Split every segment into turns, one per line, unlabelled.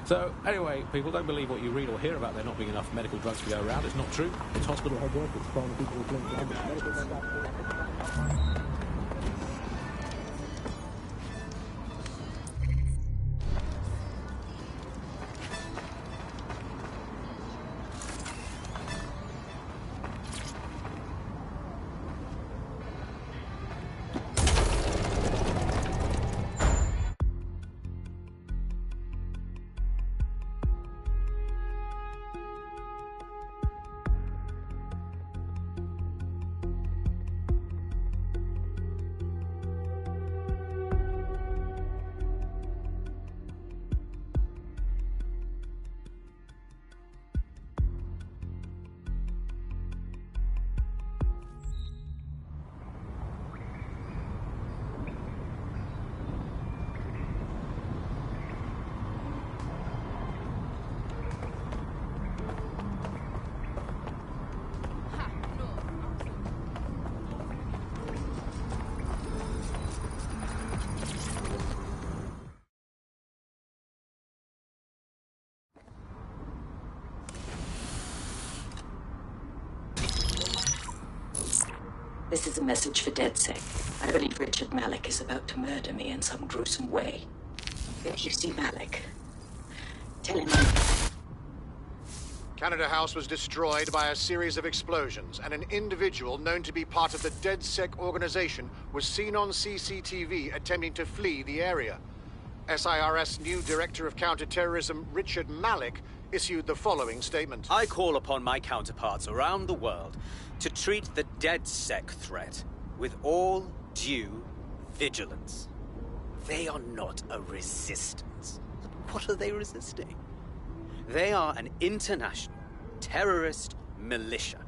So, anyway, people, don't believe what you read or hear about there not being enough medical drugs to go around. It's not true. It's hospital head workers finding people with linked to medical.
This is a message for DedSec. I believe Richard Malik is about to murder me in some gruesome way. If you see Malik, tell him
Canada House was destroyed by a series of explosions, and an individual known to be part of the DedSec organization was seen on CCTV attempting to flee the area. SIRS new Director of Counterterrorism, Richard Malik, issued the following statement.
I call upon my counterparts around the world to treat the DedSec threat with all due vigilance. They are not a resistance. What are they resisting? They are an international terrorist militia.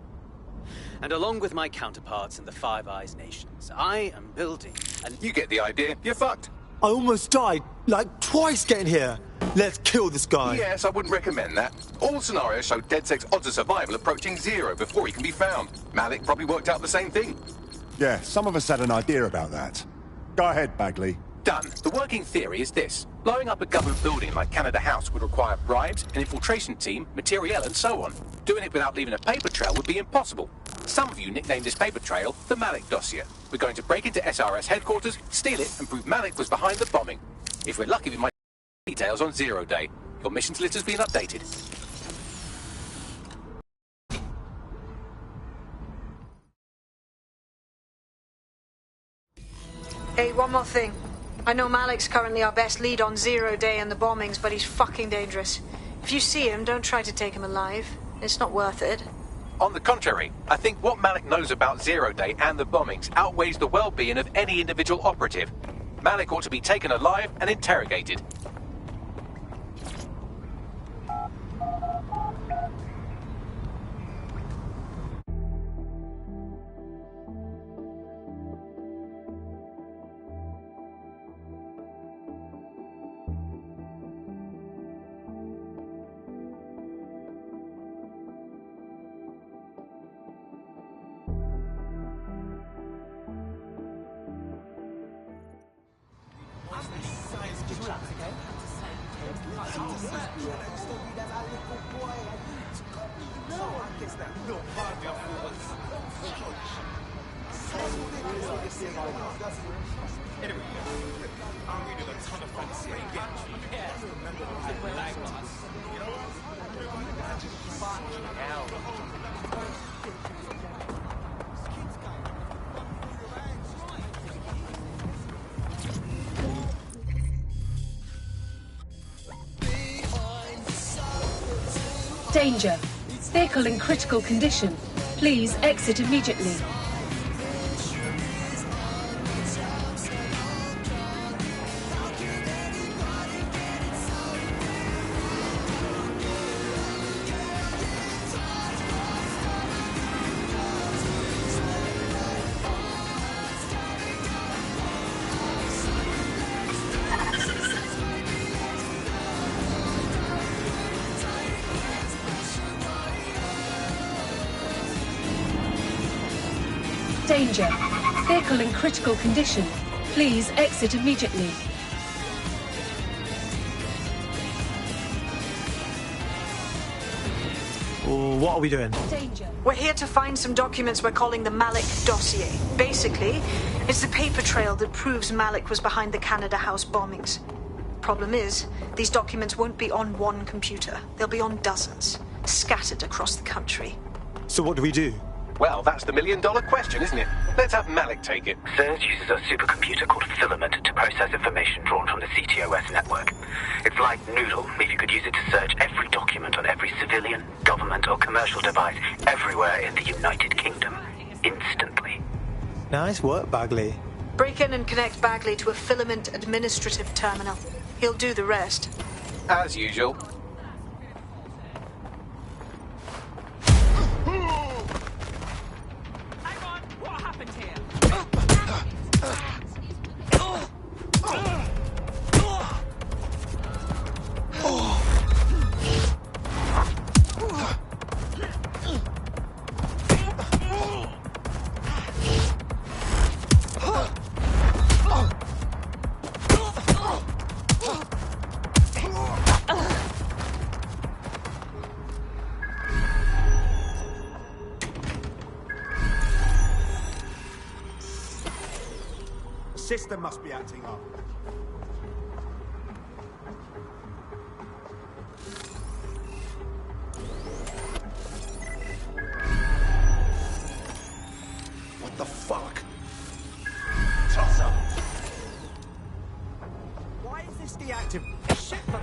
And along with my counterparts in the Five Eyes nations, I am building an...
You get the idea. You're fucked.
I almost died, like, twice getting here. Let's kill this guy.
Yes, I wouldn't recommend that. All scenarios show DedSec's odds of survival approaching 0 before he can be found. Malik probably worked out the same thing.
Yeah, some of us had an idea about that. Go ahead, Bagley.
Done. The working theory is this. Blowing up a government building like Canada House would require bribes, an infiltration team, materiel, and so on. Doing it without leaving a paper trail would be impossible. Some of you nicknamed this paper trail the Malik dossier. We're going to break into SRS headquarters, steal it, and prove Malik was behind the bombing. If we're lucky, we might details on 0 day. Your missions list has been updated.
Hey, one more thing. I know Malik's currently our best lead on 0 day and the bombings, but he's fucking dangerous. If you see him, don't try to take him alive. It's not worth it.
On the contrary, I think what Malik knows about 0 day and the bombings outweighs the well-being of any individual operative. Malik ought to be taken alive and interrogated.
Danger. Vehicle in critical condition. Please exit immediately. Danger. Vehicle in critical condition. Please exit immediately.
What are we doing?
Danger.
We're here to find some documents we're calling the Malik dossier. Basically, it's the paper trail that proves Malik was behind the Canada House bombings. Problem is, these documents won't be on one computer. They'll be on dozens, scattered across the country.
So what do we do?
Well, that's the million-dollar question, isn't it? Let's have Malik take it.
SIRS uses a supercomputer called Filament to process information drawn from the CTOS network. It's like Noodle, if you could use it to search every document on every civilian, government or commercial device everywhere in the United Kingdom, instantly.
Nice work, Bagley.
Break in and connect Bagley to a Filament administrative terminal. He'll do the rest.
As usual.
What happened here?
System must be acting up. What the fuck? Toss up. Why is this deactivated? Shit for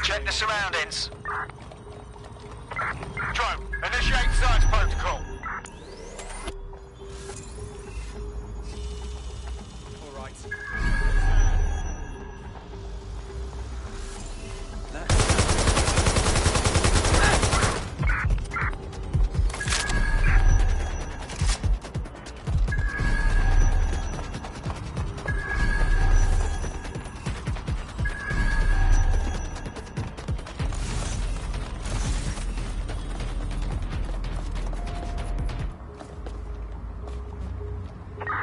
Check the surroundings. Drone, initiate search protocol.
All right.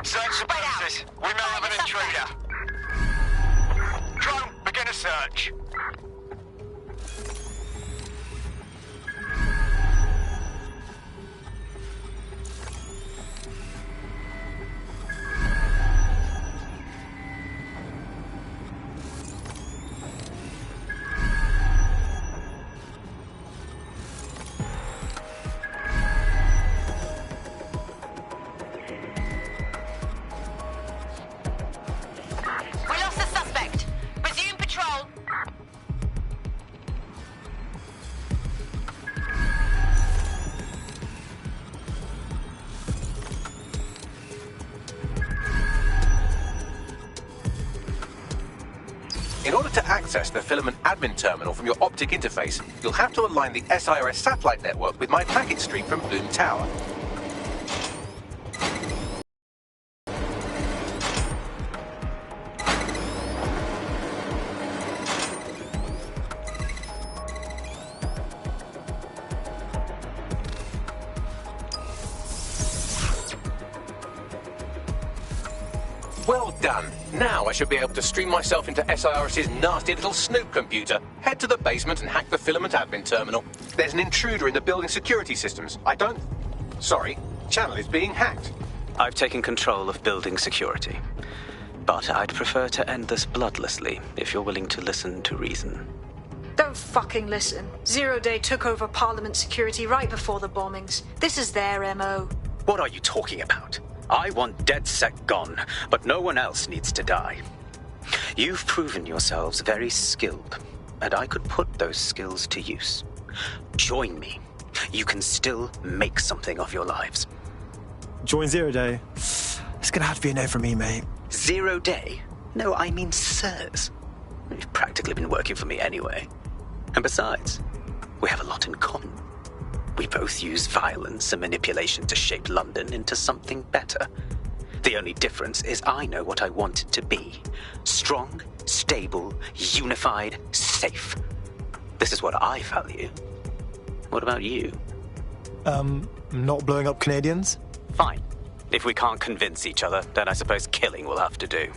Search the premises. We may have an intruder. Drone, begin a search.
We lost the suspect. Resume patrol.
In order to access the Filament admin terminal from your optic interface, you'll have to align the SIRS satellite network with my packet stream from Bloom Tower. Well done. Now I should be able to stream myself into SIRS's nasty little snoop computer, head to the basement and hack the filament admin terminal. There's an intruder in the building security systems. Sorry, channel is being hacked.
I've taken control of building security. But I'd prefer to end this bloodlessly, if you're willing to listen to reason.
Don't fucking listen. Zero Day took over Parliament security right before the bombings. This is their MO.
What are you talking about? I want DedSec gone, but no one else needs to die. You've proven yourselves very skilled, and I could put those skills to use. Join me. You can still make something of your lives.
Join Zero Day. It's gonna have to be a no from me, mate.
0 Day? No, I mean sirs. You've practically been working for me anyway. And besides, we have a lot in common. We both use violence and manipulation to shape London into something better. The only difference is I know what I want it to be. Strong, stable, unified, safe. This is what I value. What about you?
Not blowing up Canadians?
Fine. If we can't convince each other, then I suppose killing will have to do.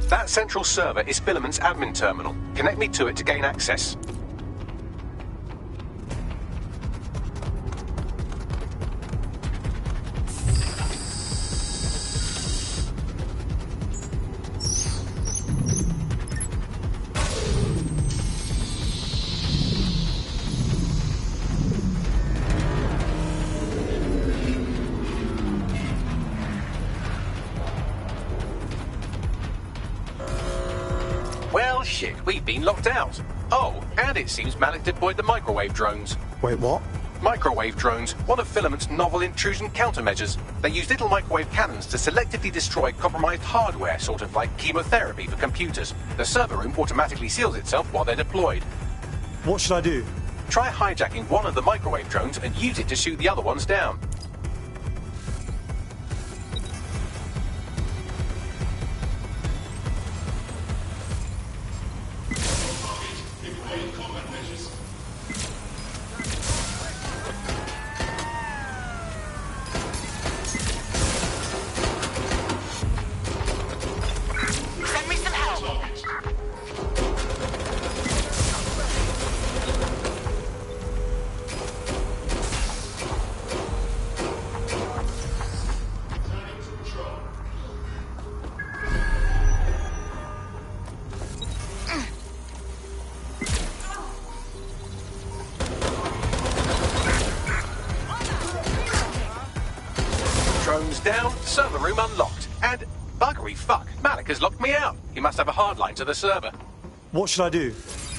That central server is Filament's admin terminal. Connect me to it to gain access. Well, shit, we've been locked out. Oh, and it seems Malik deployed the microwave drones.
Wait, what?
Microwave drones, one of Filament's novel intrusion countermeasures. They use little microwave cannons to selectively destroy compromised hardware, sort of like chemotherapy for computers. The server room automatically seals itself while they're deployed.
What should I do?
Try hijacking one of the microwave drones and use it to shoot the other ones down.
Send me some help.
Drones down, server room unlocked, and buggery fuck, Malik has locked me out. He must have a hard line to the server.
What should I do?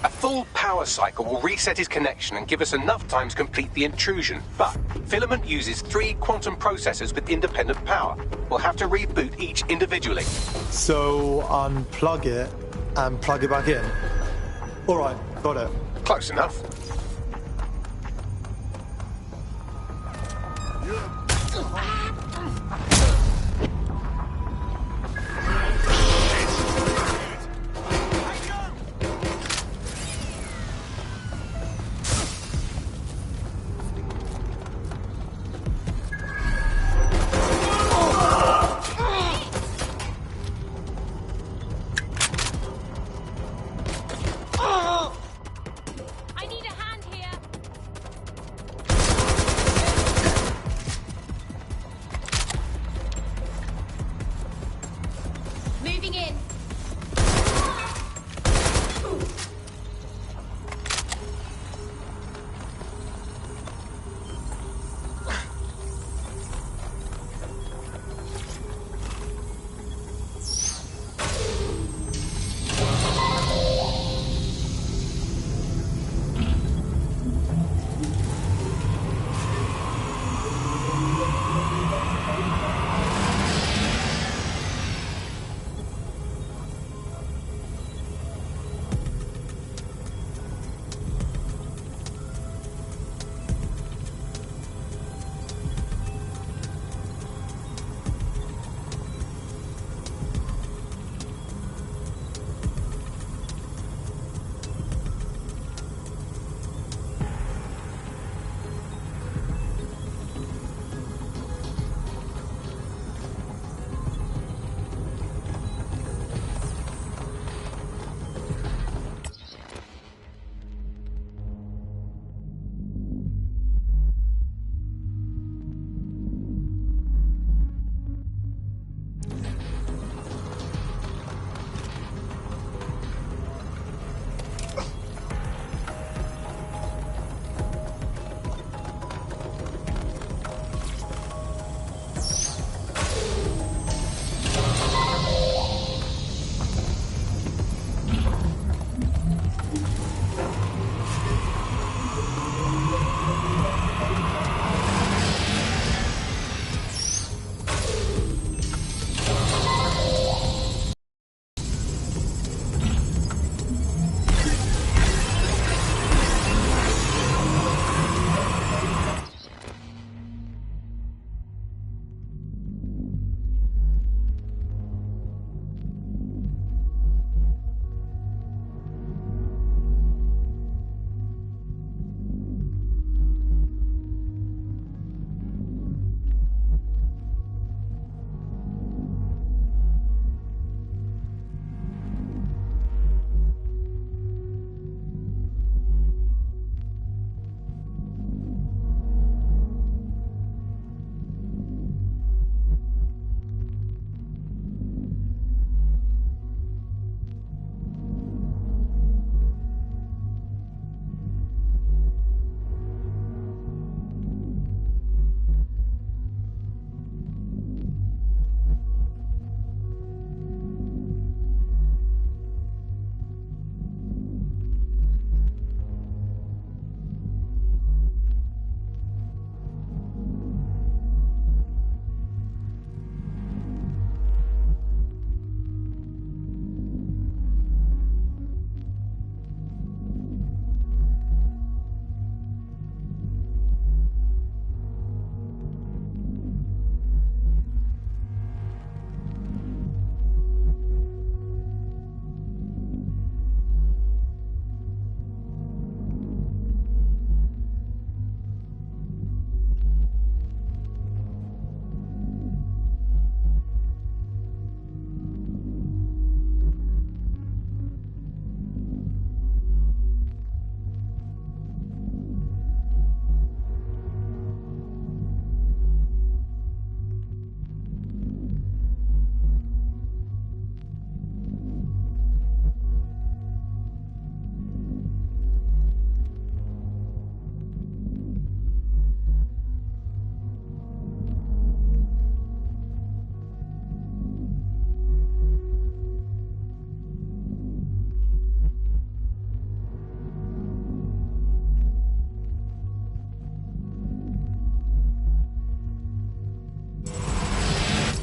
A full power cycle will reset his connection and give us enough time to complete the intrusion. But Filament uses 3 quantum processors with independent power. We'll have to reboot each individually.
So, unplug it and plug it back in. Alright, got it.
Close enough.
I need a hand here.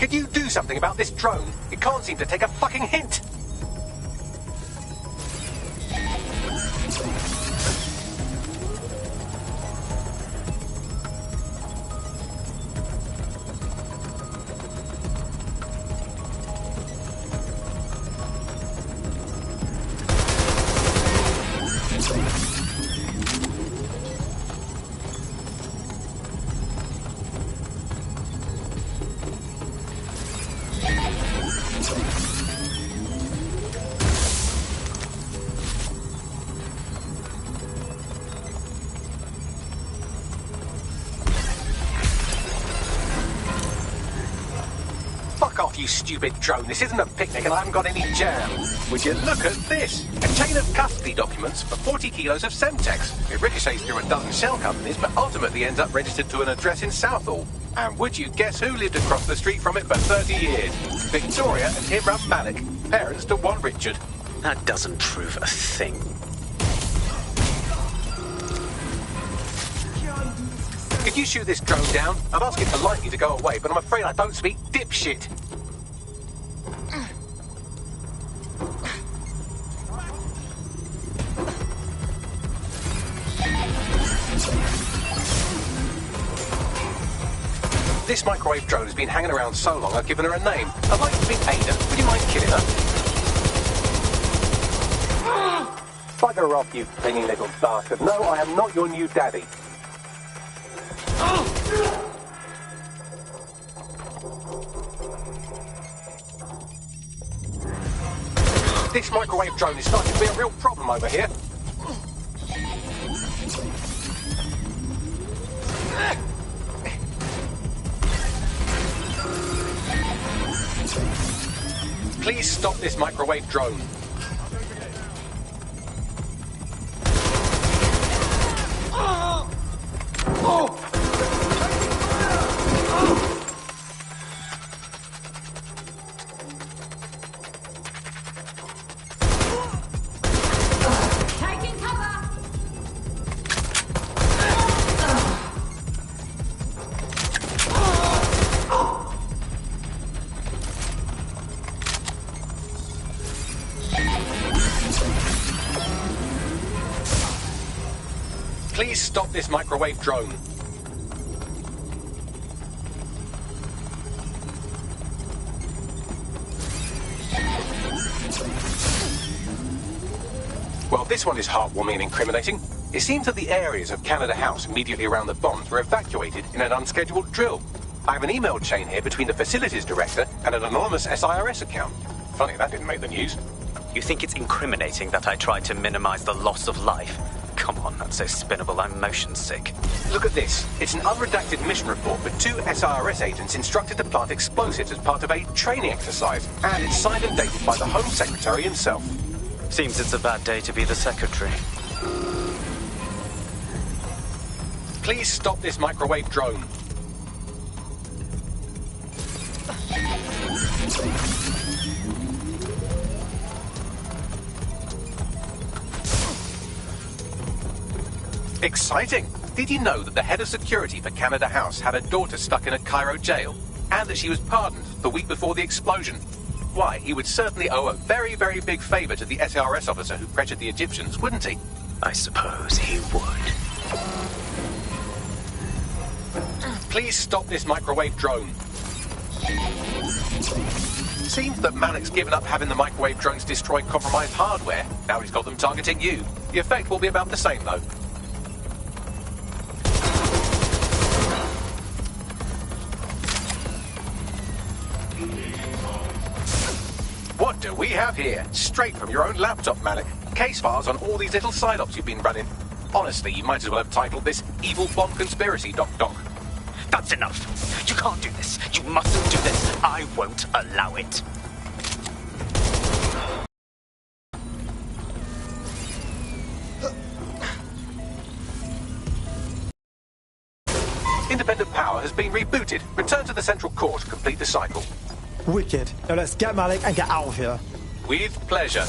Could you do something about this drone? It can't seem to take a fucking hint. Fuck off, you stupid drone. This isn't a picnic and I haven't got any jam. Would you look at this? A chain of custody documents for 40 kilos of Semtex. It ricochets through a dozen shell companies, but ultimately ends up registered to an address in Southall. And would you guess who lived across the street from it for 30 years? Victoria and Imran Malik, parents to one Richard.
That doesn't prove a thing.
Could you shoot this drone down? I'd ask it politely to go away, but I'm afraid I don't speak dipshit. This microwave drone has been hanging around so long I've given her a name. I'd like to meet Ada. Would you mind killing her? Bugger off, you clinging little bastard. No, I am not your new daddy. This microwave drone is starting to be a real problem over here. Please stop this microwave drone.
Taking cover!
Please stop this microwave drone. Well, this one is heartwarming and incriminating. It seems that the areas of Canada House immediately around the bombs were evacuated in an unscheduled drill. I have an email chain here between the facilities director and an anonymous SIRS account. Funny, that didn't make the news.
You think it's incriminating that I tried to minimize the loss of life? Come on, that's so spinnable, I'm motion sick.
Look at this. It's an unredacted mission report with 2 SIRS agents instructed to plant explosives as part of a training exercise. And it's signed and dated by the Home Secretary himself.
Seems it's a bad day to be the secretary.
Please stop this microwave drone. Exciting! Did you know that the head of security for Canada House had a daughter stuck in a Cairo jail? And that she was pardoned the week before the explosion? Why, he would certainly owe a very, very big favour to the SRS officer who pressured the Egyptians, wouldn't he?
I suppose he would.
Please stop this microwave drone. Seems that Malik's given up having the microwave drones destroy compromised hardware. Now he's got them targeting you. The effect will be about the same, though. What do we have here? Straight from your own laptop, Malik. Case files on all these little side ops you've been running. Honestly, you might as well have titled this Evil Bomb Conspiracy, Doc.
That's enough. You can't do this. You mustn't do this. I won't allow it.
Independent power has been rebooted. Return to the central core to complete the cycle.
Wicked. Now let's get Malik and get out of here.
With pleasure.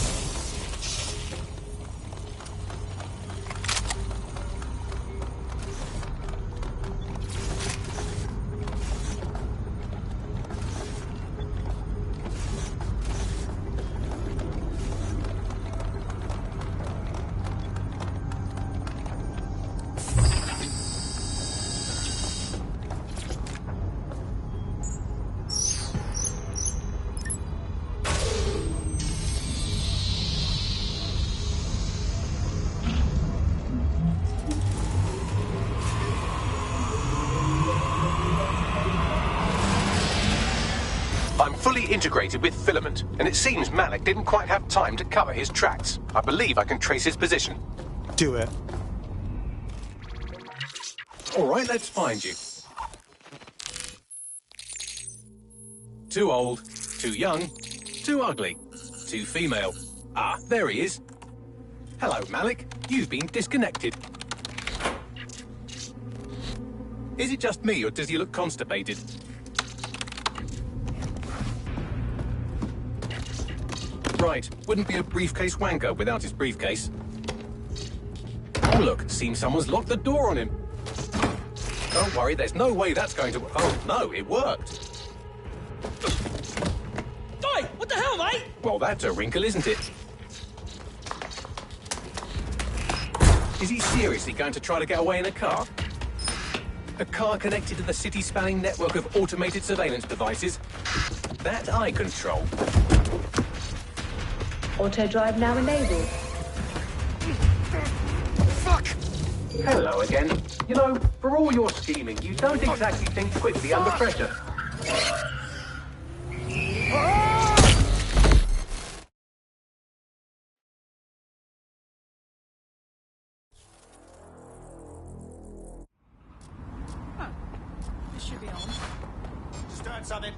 fully integrated with Filament, and it seems Malik didn't quite have time to cover his tracks. I believe I can trace his position.
Do it.
All right, let's find you. Too old, too young, too ugly, too female. Ah, there he is. Hello, Malik. You've been disconnected. Is it just me, or does he look constipated? Right, wouldn't be a briefcase wanker without his briefcase. Oh, look, seems someone's locked the door on him. Don't worry, there's no way that's going to... Oh, no, it worked.
Oi, what the hell, mate?
Well, that's a wrinkle, isn't it? Is he seriously going to try to get away in a car? A car connected to the city-spanning network of automated surveillance devices? That I control.
Auto drive now enabled.
Fuck! Hello again. You know, for all your scheming, you don't exactly think quickly under pressure.
This should be on.
Start something.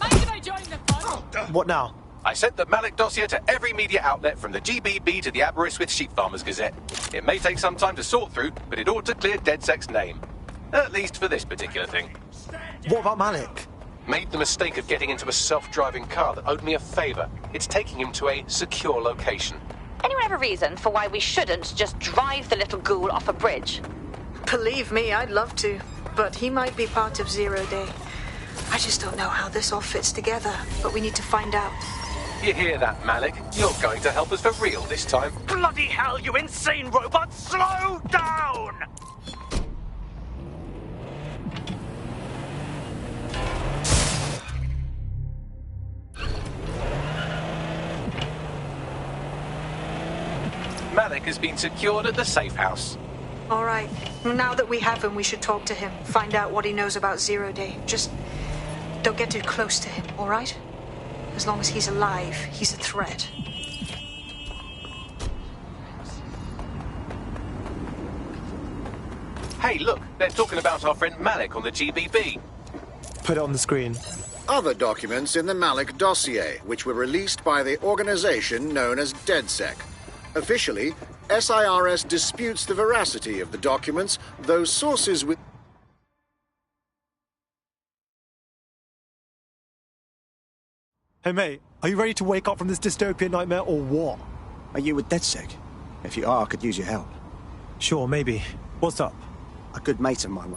Maybe they joined the fun.
What now?
I sent the Malik dossier to every media outlet from the GBB to the Aberystwyth Sheep Farmers Gazette. It may take some time to sort through, but it ought to clear DedSec's name. At least for this particular thing.
What about Malik?
Made the mistake of getting into a self-driving car that owed me a favour. It's taking him to a secure location.
Anyone have a reason for why we shouldn't just drive the little ghoul off a bridge?
Believe me, I'd love to, but he might be part of Zero Day. I just don't know how this all fits together, but we need to find out.
You hear that, Malik? You're going to help us for real this time.
Bloody hell, you insane robot! Slow down!
Malik has been secured at the safe house.
All right. Now that we have him, we should talk to him. Find out what he knows about Zero Day. Just don't get too close to him, all right? As long as he's alive, he's a threat.
Hey, look, they're talking about our friend Malik on the GBB.
Put it on the screen.
Other documents in the Malik dossier, which were released by the organization known as DedSec. Officially, SIRS disputes the veracity of the documents, though sources with...
Hey mate, are you ready to wake up from this dystopian nightmare or what?
Are you with DedSec? If you are, I could use your help.
Sure, maybe. What's up?
A good mate of mine.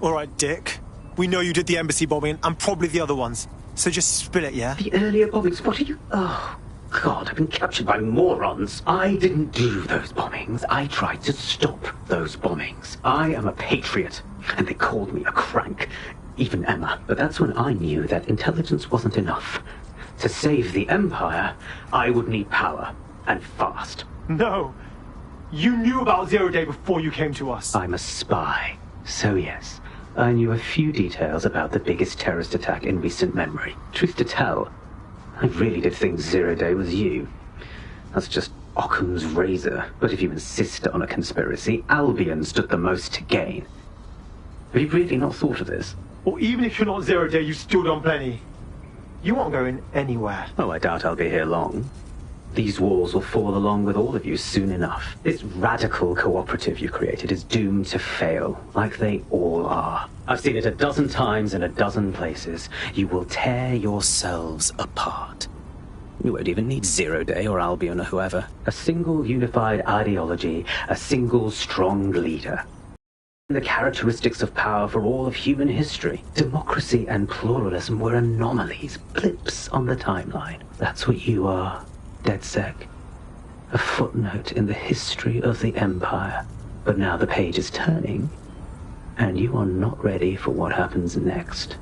All right, Dick. We know you did the embassy bombing and probably the other ones. So just spill it, yeah?
The earlier bombings, what are you... Oh, God, I've been captured by morons. I didn't do those bombings. I tried to stop those bombings. I am a patriot, and they called me a crank. Even Emma. But that's when I knew that intelligence wasn't enough. To save the Empire, I would need power, and fast.
No. You knew about Zero Day before you came to us.
I'm a spy. So yes, I knew a few details about the biggest terrorist attack in recent memory. Truth to tell, I really did think Zero Day was you. That's just Occam's razor. But if you insist on a conspiracy, Albion stood the most to gain. Have you really not thought of this?
Or even if you're not Zero Day, you still done plenty. You aren't going anywhere.
Oh, I doubt I'll be here long. These walls will fall along with all of you soon enough. This radical cooperative you created is doomed to fail, like they all are. I've seen it a dozen times in a dozen places. You will tear yourselves apart. You won't even need Zero Day or Albion or whoever. A single unified ideology, a single strong leader. The characteristics of power for all of human history. Democracy and pluralism were anomalies, blips on the timeline. That's what you are. DedSec. A footnote in the history of the Empire. But now the page is turning, and you are not ready for what happens next.